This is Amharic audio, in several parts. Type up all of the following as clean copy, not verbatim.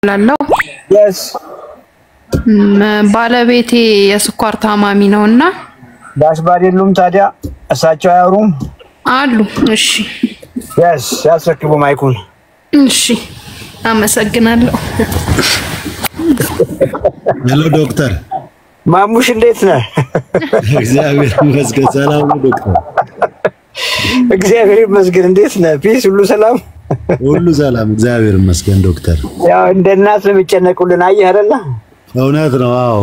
ላለው yes ባለቤቴ የስኳር ታማሚ ነውና ዳሽባር የሉም ታዲያ እሳቸው ያወሩም አሉ እሺ yes ያስረክቡ ማይኩን እሺ አመሰግናለሁ ሄሎ ዶክተር ማሙሽ እንዴት ነህ እግዚአብሔር ይመስገን ሰላም ነው ዶክተር እግዚአብሔር ይመስገን እንዴት ነህ ፒስ ሁሉ ሰላም ሁሉ ሰላም እግዚአብሔር ይመስገን ዶክተር ያው እንደናት ነው የሚጨነቁልን አየህ አይደለ እውነት ነው አዎ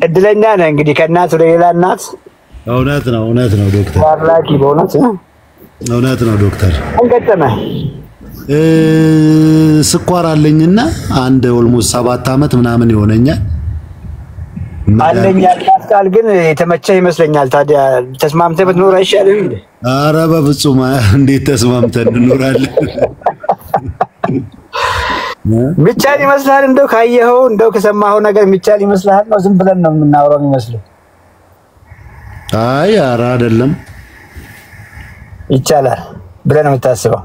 እድለኛ ነህ እንግዲህ ከናት ወደ ሌላ እናት እውነት ነው ዶክተር ባርላኪ እውነት ነው ዶክተር እንገጠመ ስኳር አለኝና አንድ ኦልሞስት 7 አመት ምናምን ይሆነኛል አለኛ ቃል ግን የተመቸ ይመስለኛል ታዲያ ተስማምተህ ብትኖር አይሻልም እንዴ ኧረ በፍጹም እንዴት ተስማምተን እንኖራለን ሚቻል ይመስላል እንደው ካየኸው እንደው ከሰማኸው ነገር ሚቻል ይመስላል ነው ዝም ብለን ነው የምናወራው የሚመስለው አይ ኧረ አይደለም ይቻላል ብለን ነው የምታስበው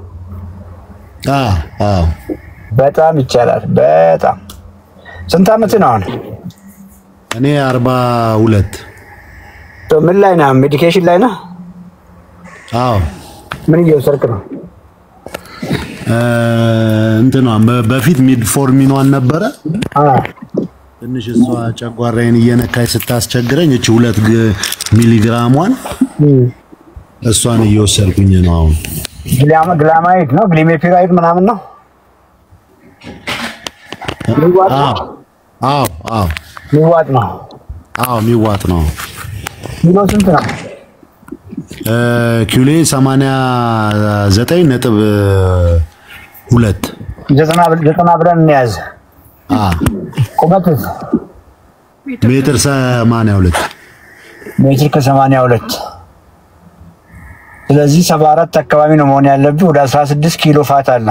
አዎ በጣም ይቻላል በጣም ስንት አመት ነው አሁን እኔ 42 ምን ላይ ነህ ሜዲኬሽን ላይ ነህ አዎ ምን እየወሰድክ ነው እንትና በፊት ሚድፎርሚኗን ነበረ ትንሽ እሷ ጨጓራዬን እየነካች ስታስቸግረኝ እቺ 2 ሚሊግራሟን እሷን እየወሰድኩኝ ነው አሁን ግላማይድ ነው ግሊሜፒራይድ ምናምን ነው አዎ ሚዋጥ ነው ኪሎ ስንት ነው ኪሎ 89.2 ዘጠና ብለን እንያዝ ቁመትስ ሜትር 82 ሜትር ከ82 ስለዚህ 74 አካባቢ ነው መሆን ያለብህ ወደ 16 ኪሎ ፋት አለ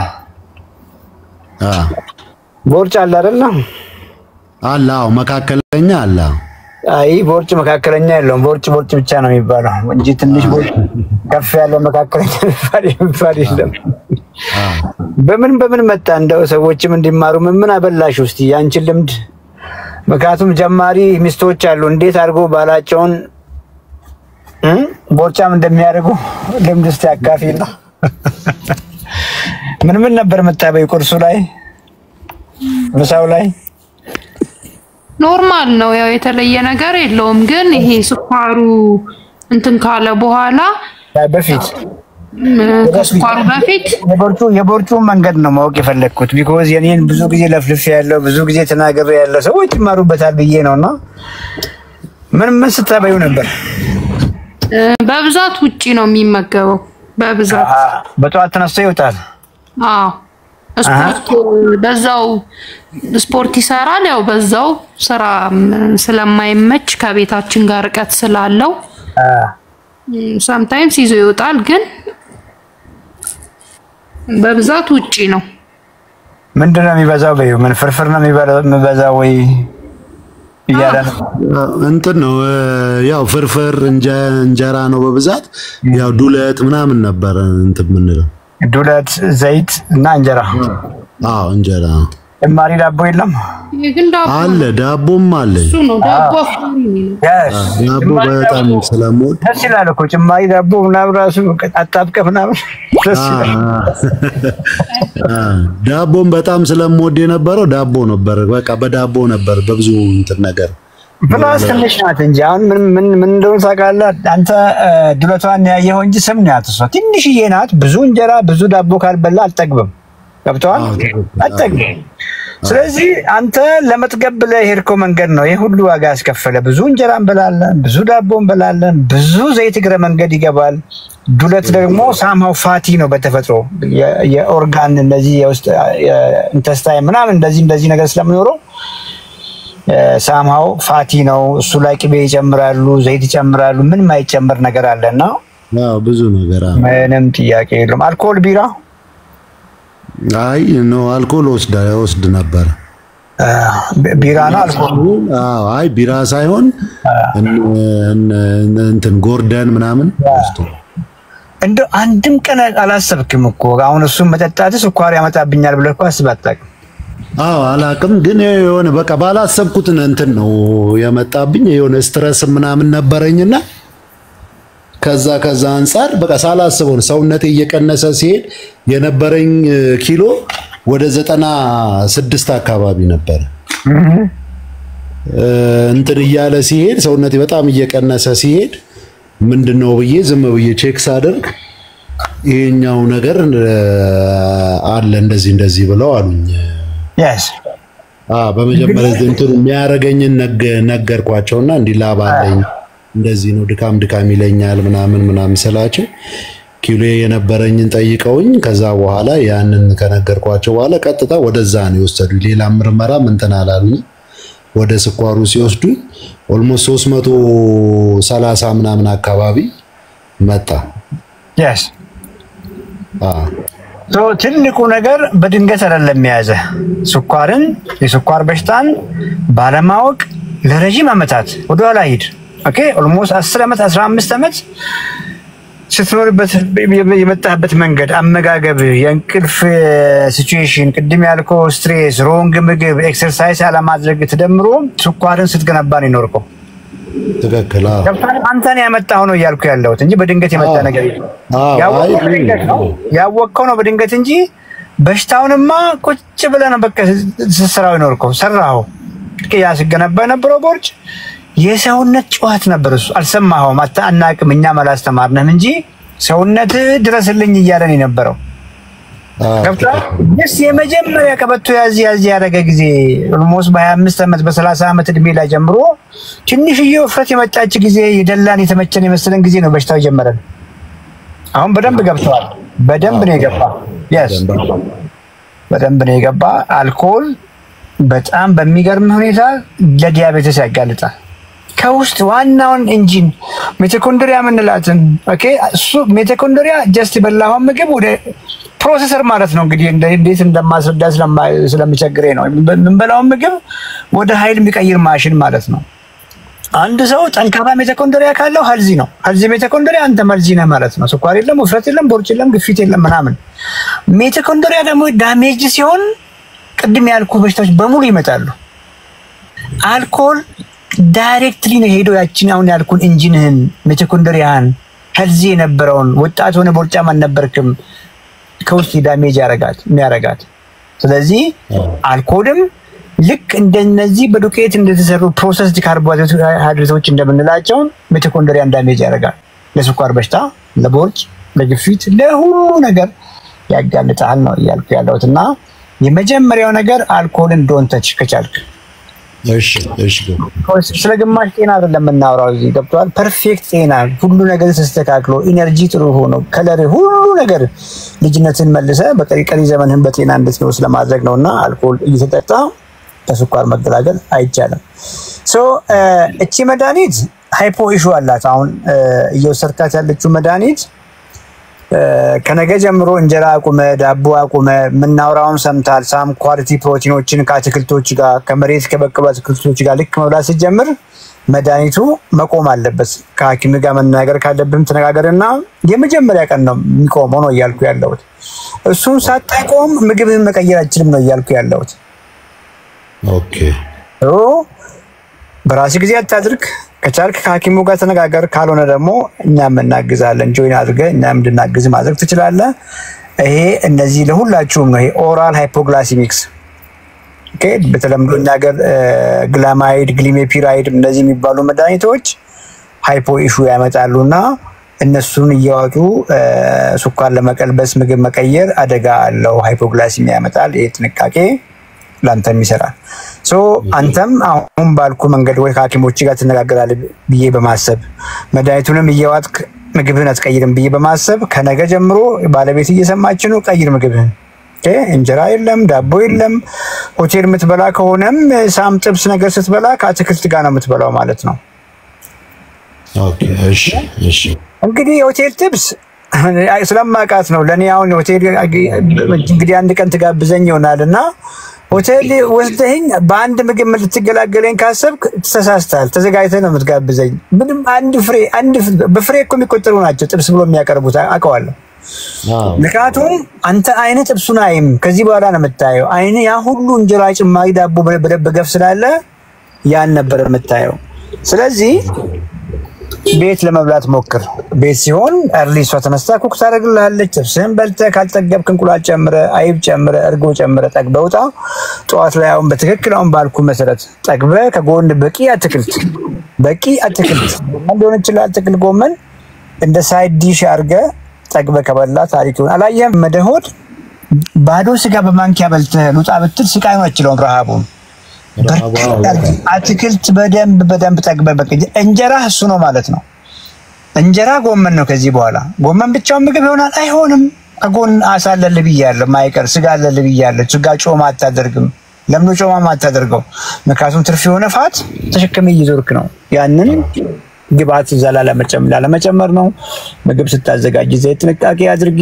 ቦርጭ አለ አይደል አላው መካከለኛ አላ አይ ቦርጭ መካከለኛ የለውም ቦርጭ ብቻ ነው የሚባለው እንጂ ትንሽ ቦርጭ ከፍ ያለ መካከለኛ የሚባል የለም በምን መጣ እንደው ሰዎችም እንዲማሩ ምን አበላሽ ውስጥ ያንቺን ልምድ መካቱም ጀማሪ ሚስቶች አሉ እንዴት አድርጎ ባላቸውን ቦርጫም እንደሚያደርጉ ልምድ ውስጥ ያካፊና ምን ነበር መጣበይ ቁርሱ ላይ ምሳው ላይ ኖርማል ነው ያው የተለየ ነገር የለውም ግን ይሄ ስኳሩ እንትን ካለ በኋላ በፊት ስኳሩ በፊት የቦርጩ መንገድ ነው ማወቅ የፈለኩት ቢኮዝ የኔን ብዙ ጊዜ ለፍልፍ ያለው ብዙ ጊዜ ተናገረ ያለው ሰዎች ይማሩበታል ብዬ ነውና ምን ስታበዩ ነበር በብዛት ውጪ ነው የሚመገበው በብዛት በጧት ተነስቶ ይወጣል ስፖርት በዛው ስፖርት ይሰራል ያው በዛው ስራ ስለማይመች ከቤታችን ጋር ርቀት ስላለው sometimes ይዞ ይወጣል ግን በብዛት ውጪ ነው ምንድነው የሚበዛው በዩ ምን ፍርፍር ነው የሚበዛው ወይ ይያለ እንትን ነው ያው ፍርፍር እንጀራ ነው በብዛት ያው ዱለት ምናምን ነበር እንትን ምንለው ዱለት ዘይት እና እንጀራ እንጀራ ማሪ ዳቦ የለም አለ ዳቦም አለ እሱ ነው ዳቦ ዳቦ በጣም ስለምወድ ደስ ይላል እኮ ጭማሪ ዳቦ ምናምን ራሱ አጣብቀህ ምናምን ደስ ይላል ዳቦም በጣም ስለምወድ የነበረው ዳቦ ነበር በቃ በዳቦ ነበር በብዙ እንትን ነገር ፕላስ ትንሽ ናት እንጂ አሁን ምን እንደሆነ ታውቃለህ አንተ ዱለቷን ያየኸው እንጂ ስም ናት እሷ ትንሽዬ ናት ብዙ እንጀራ ብዙ ዳቦ ካልበላ አልጠግብም ገብቶሃል አልጠግብም ስለዚህ አንተ ለመጥገብ ብለህ ሄድከው መንገድ ነው ይሄ ሁሉ ዋጋ ያስከፈለ ብዙ እንጀራ እንበላለን ብዙ ዳቦ እንበላለን ብዙ ዘይት እግረ መንገድ ይገባል ዱለት ደግሞ ሳምሃው ፋቲ ነው በተፈጥሮ የኦርጋን እንደዚህ የውስጥ ኢንተስታይን ምናምን እንደዚህ ነገር ስለሚኖረው ሳምሃው ፋቲ ነው እሱ ላይ ቅቤ ይጨምራሉ ዘይት ይጨምራሉ ምን ማይጨምር ነገር አለና ብዙ ነገር ምንም ጥያቄ የለውም አልኮል ቢራ አይ ነው አልኮል ወስድ ነበር ቢራ ነው አልኮል አይ ቢራ ሳይሆን እንትን ጎርደን ምናምን እንደው አንድም ቀን አላሰብክም እኮ አሁን እሱ መጠጣት ስኳር ያመጣብኛል ብለህ እኮ አስባታክ አዎ አላቅም፣ ግን የሆነ በቃ ባላሰብኩት እንትን ነው የመጣብኝ። የሆነ ስትረስ ምናምን ነበረኝና ከዛ አንፃር በቃ ሳላስበው ሰውነቴ እየቀነሰ ሲሄድ የነበረኝ ኪሎ ወደ 96 አካባቢ ነበር። እንትን እያለ ሲሄድ ሰውነቴ በጣም እየቀነሰ ሲሄድ ምንድነው ብዬ ዝም ብዬ ቼክ ሳደርግ ይሄኛው ነገር አለ እንደዚህ ብለው አሉኝ። በመጀመሪያ እንትን የሚያረጋኝን ነገርኳቸውና እንዲላባለኝ እንደዚህ ነው ድካም ይለኛል ምናምን ስላቸው ኪሎ የነበረኝን ጠይቀውኝ ከዛ በኋላ ያንን ከነገርኳቸው በኋላ ቀጥታ ወደዛ ነው የወሰዱኝ። ሌላ ምርመራ እንትን አላሉኝ። ወደ ስኳሩ ሲወስዱኝ ኦልሞስት 330 ምናምን አካባቢ መጣ። ትልቁ ነገር በድንገት አይደለም የያዘ ስኳርን የስኳር በሽታን ባለማወቅ ለረጅም ዓመታት ወደኋላ ሂድ ኦኬ ኦልሞስት 10 ዓመት 15 ዓመት ስትኖርበት የመጣበት መንገድ አመጋገብ የእንቅልፍ ሲቹዌሽን ቅድም ያልከው ስትሬስ ሮንግ ምግብ ኤክሰርሳይዝ አለማድረግ ተደምሮ ስኳርን ስትገነባ ነው የኖርከው። ትክክል። አንተን ያመጣው ነው እያልኩ ያለሁት እንጂ በድንገት የመጣ ነገር ያወቀው ነው በድንገት እንጂ በሽታውንማ ቁጭ ብለህ በቃ ስትሰራው የኖርከው ሰራው። ያ ሲገነባ የነበረው ቦርጭ የሰውነት ጨዋታ ነበር። እሱ አልሰማኸውም አናቅም እኛም አላስተማርንም እንጂ ሰውነት ድረስልኝ እያለን የነበረው ገብታ ደስ የመጀመሪያ ቀበቶ ያዝ ያደረገ ጊዜ ኦልሞስት በ25 ዓመት በ30 ዓመት እድሜ ላይ ጀምሮ ትንሽዬ ወፍረት የመጣች ጊዜ የደላን የተመቸን የመሰለን ጊዜ ነው በሽታው ጀመረን። አሁን በደንብ ገብቷል። በደንብ ነው የገባ በደንብ ነው የገባ። አልኮል በጣም በሚገርም ሁኔታ ለዲያቤቴስ ያጋልጣል። ከውስጥ ዋናውን ኢንጂን ሚቶኮንድሪያ ምንላትን ኦኬ እሱ ሚቶኮንድሪያ ጀስት በላው ምግብ ወደ ፕሮሰሰር ማለት ነው። እንግዲህ እንዴት እንደማስረዳ ስለሚቸግረኝ ነው። ምንበላው ምግብ ወደ ኃይል የሚቀይር ማሽን ማለት ነው። አንድ ሰው ጠንካራ ሚቶኮንድሪያ ካለው ሀልዚ ነው። ሀልዚ ሚቶኮንድሪያ አንተ መልዚ ነህ ማለት ነው። ስኳር የለም፣ ውፍረት የለም፣ ቦርጭ የለም፣ ግፊት የለም ምናምን። ሚቶኮንድሪያ ደግሞ ዳሜጅ ሲሆን ቅድም ያልኩ በሽታዎች በሙሉ ይመጣሉ። አልኮል ዳይሬክትሊ ነው ሄዶ ያቺን አሁን ያልኩን ኢንጂንህን ሚቶኮንድሪያን ሄልዚ የነበረውን ወጣት ሆነ ቦርጫም አልነበርክም ከውስጥ ዳሜጅ የሚያረጋት። ስለዚህ አልኮልም ልክ እንደነዚህ በዱቄት እንደተሰሩ ፕሮሰስድ ካርቦሃይድሬቶች እንደምንላቸው ሚቶኮንድሪያን ዳሜጅ ያረጋል። ለስኳር በሽታ፣ ለቦርጭ፣ ለግፊት፣ ለሁሉ ነገር ያጋልጣል ነው እያልኩ ያለሁትና የመጀመሪያው ነገር አልኮልን ዶንት ተች ከቻልክ። እሺ ስለ ግማሽ ጤና አይደለም የምናወራው እዚህ ገብቷል። ፐርፌክት ጤና ሁሉ ነገር ተስተካክሎ ኢነርጂ ጥሩ ሆኖ ከለር ሁሉ ነገር ልጅነትን መልሰ በቀሪ ዘመንህን በጤና እንድትኖር ስለማድረግ ነውና አልኮል እየተጠጣ ከስኳር መገላገል አይቻልም። እቺ መድኃኒት ሃይፖ ኢሹ አላት። አሁን እየወሰድካት ያለችው መድኃኒት ከነገ ጀምሮ እንጀራ አቁመ ዳቦ አቁመ ምናውራውን ሰምታል። ሳም ኳሊቲ ፕሮቲኖችን ከአትክልቶች ጋር ከመሬት ከበቀሉ አትክልቶች ጋር ልክ መብላት ሲጀምር መድኃኒቱ መቆም አለበት። ከሐኪም ጋር መናገር ካለብህም ተነጋገርና የመጀመሪያ ቀን ነው የሚቆመው ነው እያልኩ ያለሁት። እሱን ሳታቆም ምግብህን መቀየር አትችልም ነው እያልኩ ያለሁት። ኦኬ በራስህ ጊዜ አታድርግ። ከቻልክ ከሐኪሙ ጋር ተነጋገር። ካልሆነ ደግሞ እኛም እናግዛለን። ጆይን አድርገህ እኛም እንድናግዝ ማድረግ ትችላለህ። ይሄ እነዚህ ለሁላችሁም ነው። ይሄ ኦራል ሃይፖግላይሲሚክስ ኦኬ በተለምዶ እኛ ሀገር ግላማይድ ግሊሜፒራይድ እነዚህ የሚባሉ መድኃኒቶች ሃይፖ ኢሹ ያመጣሉና እነሱን እያወጡ ስኳር ለመቀልበስ ምግብ መቀየር አደጋ አለው። ሃይፖግላይሲሚያ ያመጣል። ይሄ ጥንቃቄ ላንተም ይሰራል። አንተም አሁን ባልኩ መንገድ ወይ ከሐኪሞች ጋር ተነጋገራለህ ብዬ በማሰብ መድኃኒቱንም እያዋጥክ ምግብህን አትቀይርም ብዬ በማሰብ ከነገ ጀምሮ ባለቤት እየሰማች ነው ቀይር ምግብህን። እንጀራ የለም ዳቦ የለም። ሆቴል የምትበላ ከሆነም ሳም ጥብስ ነገር ስትበላ ከአትክልት ጋር ነው የምትበላው ማለት ነው። ኦኬ እሺ እንግዲህ ሆቴል ጥብስ ስለማውቃት ነው ለኔ አሁን ሆቴል እንግዲህ አንድ ቀን ትጋብዘኝ ይሆናልና ሆቴል ወስደኝ በአንድ ምግብ ልትገላገለኝ ካሰብክ ተሳስተሃል። ተዘጋጅተህ ነው የምትጋብዘኝ። ምንም አንድ ፍሬ በፍሬ እኮ የሚቆጠሩ ናቸው ጥብስ ብሎ የሚያቀርቡት አውቀዋለሁ። ምክንያቱም አንተ አይነ ጥብሱን አይም ከዚህ በኋላ ነው የምታየው። አይነ ያ ሁሉ እንጀራ ጭማሪ ዳቦ በገፍ ስላለ ያን ነበር የምታየው። ስለዚህ ቤት ለመብላት ሞክር። ቤት ሲሆን እርሊ እሷ ተነስታ ኩክ ታደርግልሃለች። ጥብስህን በልተህ ካልጠገብክ እንቁላል ጨምረህ አይብ ጨምረህ እርጎ ጨምረህ ጠግበህ ውጣ። ጠዋት ላይ አሁን በትክክል አሁን ባልኩ መሰረት ጠግበህ ከጎን በቂ አትክልት ሊሆን ይችላል። ጥቅል ጎመን እንደ ሳይድ ዲሽ አድርገህ ጠግበህ ከበላ ታሪክ ይሆን። አላየህም? መደሆድ ባዶ ስጋ በማንኪያ በልተህ ሉጣ ብትል ስቃይ ነው አይችልም ረሃቡን። አትክልት በደንብ ጠግበህ በቃ እንጀራ እሱ ነው ማለት ነው። እንጀራ ጎመን ነው። ከዚህ በኋላ ጎመን ብቻውን ምግብ ይሆናል አይሆንም። ከጎን አሳ አለልህ ብያለሁ፣ ማይቀር ስጋ አለልህ ብያለሁ። ስጋ ጮማ አታደርግም። ለምን ጮማ አታደርገው? ምክንያቱም ትርፍ የሆነ ፋት ተሸክመህ እየዞርክ ነው። ያንን ግብአት ዘላላ ለመጨመር ነው። ምግብ ስታዘጋጅ ዘይት ጥንቃቄ አድርጊ።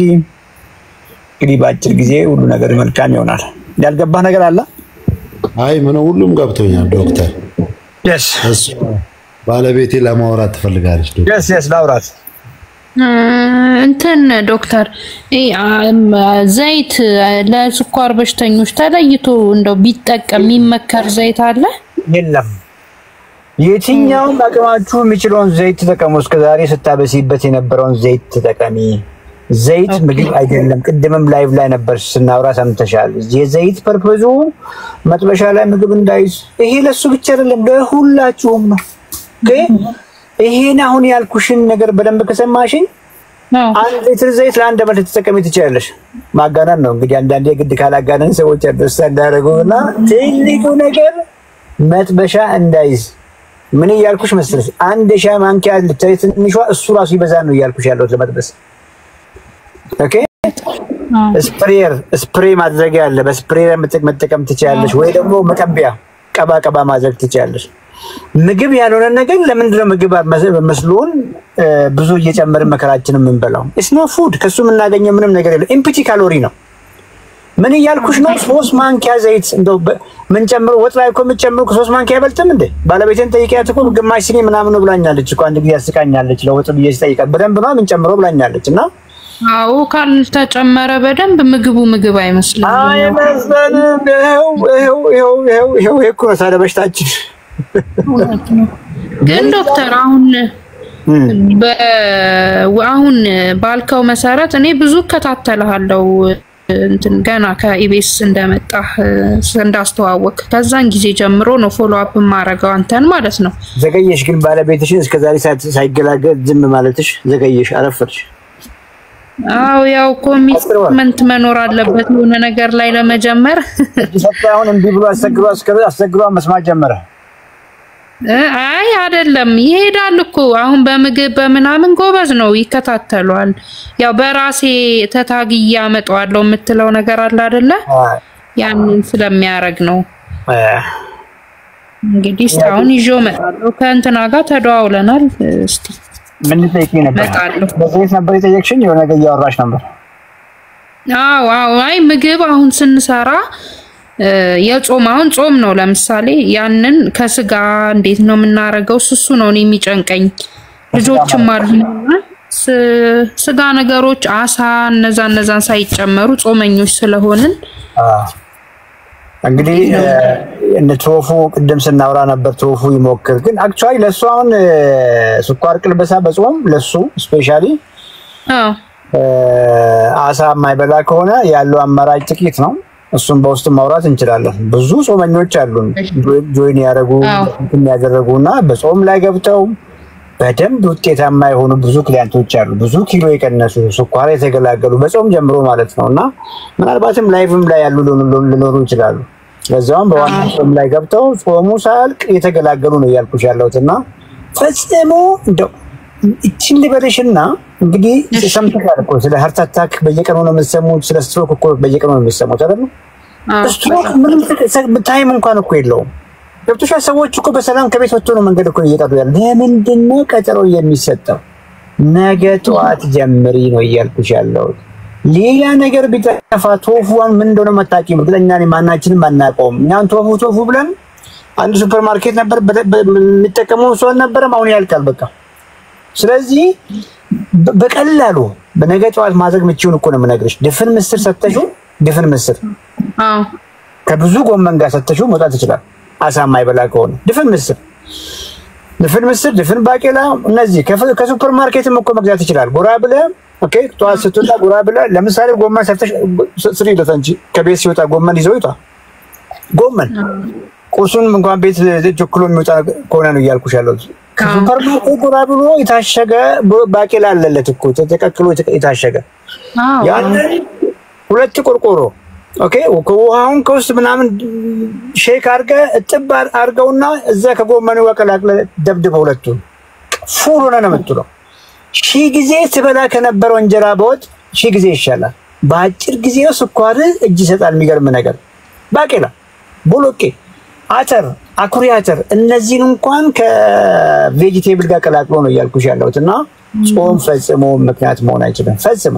እንግዲህ በአጭር ጊዜ ሁሉ ነገር መልካም ይሆናል። ያልገባህ ነገር አለ? አይ ምን ሁሉም ገብቶኛል ዶክተር። yes ባለቤቴ ለማውራት ትፈልጋለች ዶክተር። yes ላውራት እንትን ዶክተር ዘይት ለስኳር በሽተኞች ተለይቶ እንደው ቢጠቀም የሚመከር ዘይት አለ? የለም። የትኛውም አቅማችሁ የሚችለውን ዘይት ተጠቀሙ። እስከዛሬ ስታበሲበት የነበረውን ዘይት ተጠቀሚ። ዘይት ምግብ አይደለም። ቅድምም ላይቭ ላይ ነበር ስናወራ ሰምተሻል። የዘይት ፐርፐዙ መጥበሻ ላይ ምግብ እንዳይዝ። ይሄ ለሱ ብቻ አይደለም ለሁላችሁም ነው። ይሄን አሁን ያልኩሽን ነገር በደንብ ከሰማሽኝ አንድ ሊትር ዘይት ለአንድ ዓመት ተጠቀሚ ትችላለሽ። ማጋነን ነው እንግዲህ አንዳንዴ ግድ ካላጋነን ሰዎች አንደርስታንድ እንዳደረጉና ትልቁ ነገር መጥበሻ እንዳይዝ። ምን እያልኩሽ መሰለሽ? አንድ ሻይ ማንኪያ ልታይ ትንሿ እሱ ራሱ ይበዛ ነው እያልኩሽ ያለው ለመጥበስ። ኦኬ ስፕሬ ማድረግ ያለ በስፕሬ መጠቀም ትችላለሽ፣ ወይ ደግሞ መቀቢያ ቀባ ማድረግ ትችላለሽ። ምግብ ያልሆነ ነገር ለምንድን ነው ምግብ መስሎን ብዙ እየጨመርን መከራችንን የምንበላው? ኢትስ ኖ ፉድ። ከሱ የምናገኘው ምንም ነገር የለም። ኢምፕቲ ካሎሪ ነው። ምን እያልኩሽ ነው? 3 ማንኪያ ዘይት እንደው ምን ጨምሮ ወጥ ላይ እኮ የምትጨምሩ 3 ማንኪያ አይበልጥም እንዴ? ባለቤቴን ጠይቂያት እኮ ግማሽ ሲኒ ምናምን ነው ብላኛለች እኮ። አንድ ጊዜ ያስቃኛለች። ለወጥ ብዬ ስጠይቃት በደንብ ነው ምን ጨምሮ ብላኛለች። እና አዎ ካልተጨመረ በደንብ ምግብ አይመስልም። አይመስልም። ይሄው እኮ ነው ታዲያ በሽታችን። ግን ዶክተር አሁን ባልከው መሰረት እኔ ብዙ ከታተልሃለሁ እንትን ገና ከኢቢኤስ እንደመጣህ እንዳስተዋወቅ ከዛን ጊዜ ጀምሮ ነው ፎሎ አፕ ማረጋው አንተን ማለት ነው። ዘገየሽ ግን ባለቤትሽን እስከዛሬ ሳይገላገል ዝም ማለትሽ ዘገየሽ፣ አረፈርሽ። አዎ ያው ኮሚትመንት መኖር አለበት የሆነ ነገር ላይ ለመጀመር። አሁን እንዲህ ብሎ አስቸግሮ መስማት ጀመረ። አይ አይደለም ይሄዳል እኮ አሁን በምግብ በምናምን ጎበዝ ነው ይከታተሏል። ያው በራሴ ተታግያ አመጣዋለሁ የምትለው ነገር አለ አይደለ? ያንን ስለሚያረግ ነው። እንግዲህ እስካሁን ይዤው መጣለሁ። ከእንትና ጋር ተደዋውለናል። እስቲ ምን ልጠይቅኝ ነበር? በዚህ ነበር የጠየቅሽኝ? የሆነ ነገር እያወራሽ ነበር። አዎ አይ ምግብ አሁን ስንሰራ የጾም አሁን ጾም ነው። ለምሳሌ ያንን ከስጋ እንዴት ነው የምናረገው? እሱ ነው የሚጨንቀኝ። ልጆችም አሉና ስጋ ነገሮች አሳ እነዛን ሳይጨመሩ ጾመኞች ስለሆንን እንግዲህ ቶፉ ቅድም ስናወራ ነበር። ቶፉ ይሞክር። ግን አክቹአሊ ለሱ አሁን ስኳር ቅልበሳ በጾም ለሱ ስፔሻሊ አሳ የማይበላ ከሆነ ያለው አማራጭ ጥቂት ነው። እሱን በውስጥ ማውራት እንችላለን። ብዙ ጾመኞች አሉን ጆይን ያደረጉና በጾም ላይ ገብተው በደንብ ውጤታማ የሆኑ ብዙ ክሊያንቶች አሉ። ብዙ ኪሎ የቀነሱ ስኳር የተገላገሉ በጾም ጀምሮ ማለት ነውና ምናልባትም ላይቭም ላይ ያሉ ሊኖሩ ይችላሉ። ለዛውም በዋና ጾም ላይ ገብተው ጾሙ ሳልቅ የተገላገሉ ነው ያልኩሽ ያለውትና ፈጽሞ እንደው እቺን ልበልሽና እንግዲህ ሰምተሻል እኮ ስለ ሃርት አታክ በየቀኑ ነው የምትሰሙት። ስለ ስትሮክ እኮ በየቀኑ ነው የምትሰሙት አይደል? ስትሮክ ምንም ታይም እንኳን እኮ የለውም። ገብቶሻል? ሰዎች እኮ በሰላም ከቤት ወጥቶ ነው መንገድ እኮ እየቀሩ ያለ። ለምንድን ነው ቀጠሮ የሚሰጠው? ነገ ጠዋት ጀምሪ ነው እያልኩሽ ያለው። ሌላ ነገር ቢጠፋ ቶፉን ምን እንደሆነ መታቂም እርግጠኛ ነኝ ማናችንም አናውቀውም። እኛን ቶፉ ብለን አንድ ሱፐርማርኬት ነበር የሚጠቀመው ሰው ነበር። አሁን ያልቃል በቃ። ስለዚህ በቀላሉ በነገ ጠዋት ማድረግ ምችውን እኮ ነው የምነግርሽ። ድፍን ምስር ሰተሽው ድፍን ምስር ከብዙ ጎመን ጋር ሰተሽው መውጣት ይችላል። አሳ የማይበላ ከሆነ ድፍን ምስር ድፍን ባቄላ እነዚህ ከሱፐር ማርኬትም እኮ መግዛት ይችላል። ጎራ ብለህ ኦኬ ጠዋት ስትወጣ ጎራ ብለህ ለምሳሌ ጎመን ሰተሽ ስሪ ለታንጂ ከቤት ሲወጣ ጎመን ይዘው ይጣ ጎመን ቁርሱን እንኳን ቤት ቸኩሎ የሚወጣ ከሆነ ነው እያልኩሽ ያለው። ከሱፐር ማርኬት ጎራ ብሎ የታሸገ ባቄላ አለለት እኮ ተቀቅሎ የታሸገ ያን ሁለት ቆርቆሮ ኦኬ ከውሃውን ከውስጥ ምናምን ሼክ አድርገህ እጥብ አድርገውና እዛ ከጎመኑ ወቀላቅለ ደብድበው ሁለቱን ፉል ሆነ ነው የምትለው። ሺህ ጊዜ ትበላ ከነበረው እንጀራ በወጥ ሺህ ጊዜ ይሻላል። በአጭር ጊዜ ስኳር እጅ ይሰጣል። የሚገርም ነገር ባቄላ፣ ቦሎቄ፣ አተር፣ አኩሪ አተር እነዚህን እንኳን ከቬጂቴብል ጋር ቀላቅሎ ነው እያልኩሽ ያለሁትና ጾም ፈጽሞ ምክንያት መሆን አይችልም ፈጽሞ።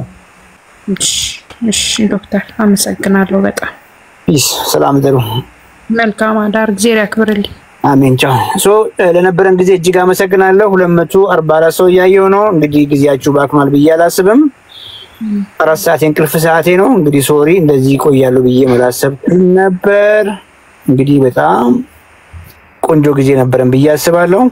እሺ ዶክተር አመሰግናለሁ በጣም። ሰላም ደሩ። መልካም አዳር እግዚአብሔር ያክብርልኝ። አሜን ቻው። ለነበረን ጊዜ እጅግ አመሰግናለሁ። 244 ሰው ያየው ነው እንግዲህ ጊዜያችሁ ባክማል ብዬ አላስብም። 4 ሰዓት እንቅልፍ ሰዓቴ ነው እንግዲህ ሶሪ እንደዚህ ይቆያሉ ብዬ መላሰብ ነበር። እንግዲህ በጣም ቆንጆ ጊዜ ነበረን ብዬ አስባለሁ።